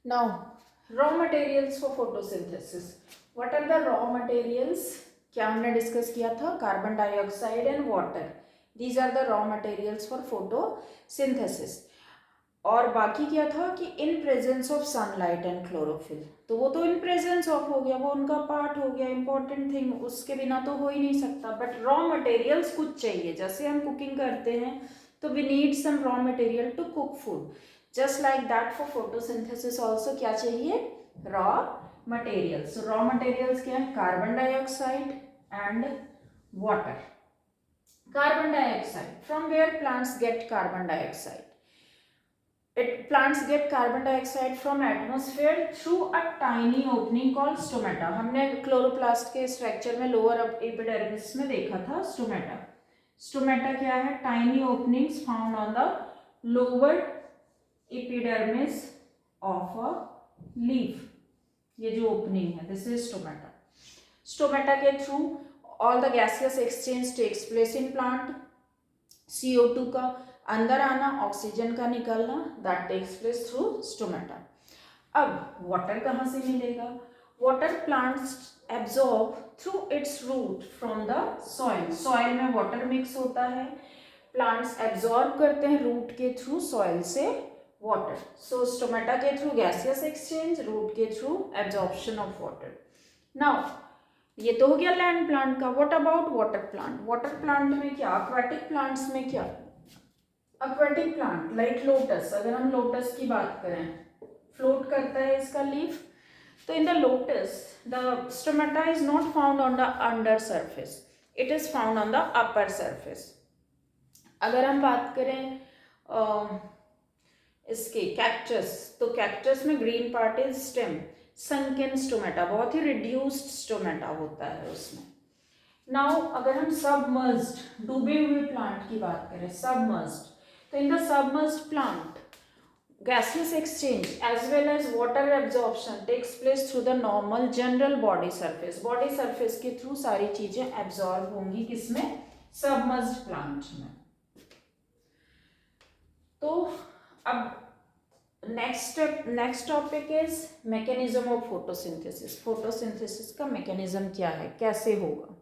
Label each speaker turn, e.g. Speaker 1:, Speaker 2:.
Speaker 1: Now, raw materials for photosynthesis. What are the raw materials? क्या हमने discuss किया था? Carbon dioxide and water. These are the raw materials for photosynthesis. और बाकी क्या था कि in presence of sunlight and chlorophyll. तो वो तो इन प्रेजेंस ऑफ हो गया, वो उनका पार्ट हो गया, इंपॉर्टेंट थिंग, उसके बिना तो हो ही नहीं सकता. बट रॉ मटेरियल्स कुछ चाहिए. जैसे हम कुकिंग करते हैं तो we need some raw material to cook food. Just like that for photosynthesis also क्या चाहिए? Raw materials. रॉ मटेरियल्स क्या है? Carbon dioxide and water. Carbon dioxide, from where plants get carbon dioxide? Plants get carbon dioxide from atmosphere through a tiny opening called stomata. हमने chloroplast के structure में lower epidermis में देखा था stomata. Stomata क्या है? Tiny openings found on the lower epidermis of a leaf. ये जो ओपनिंग है दिस इज स्टोमेटा. स्टोमेटा के through all the gaseous exchange takes place in plant. CO2 का अंदर आना, ऑक्सीजन का निकलना, that takes place through stomata. अब वाटर कहाँ से मिलेगा? Water plants absorb through its root from the soil. Soil में वाटर मिक्स होता है, प्लांट्स एब्जॉर्ब करते हैं रूट के थ्रू सॉइल से वाटर. सो स्टोमेटा के थ्रू गैसियस एक्सचेंज, रूट के through absorption of water. Now ये तो हो गया लैंड प्लांट का. What about water plant? Water plant में क्या? एक्वाटिक प्लांट्स में क्या? Aquatic plant like lotus. अगर हम लोटस की बात करें, फ्लोट करता है इसका लीफ. तो in the lotus the stomata is not found on the under surface, it is found on the upper surface. अगर हम बात करें इसके कैक्टस, तो कैक्टस में green part is stem. Sunken stomata, बहुत ही रिड्यूस्ड स्टोमेटा होता है उसमें. नाउ अगर हम सबमर्ज्ड, डूबे हुए प्लांट की बात करें, सबमर्ज्ड, तो in the submerged plant gaseous exchange as well as water absorption takes place through the normal general body surface. body surface के थ्रू सारी चीजें absorb होंगी किसमें? submerged plant में. तो अब next topic is mechanism of photosynthesis. Photosynthesis का mechanism क्या है, कैसे होगा?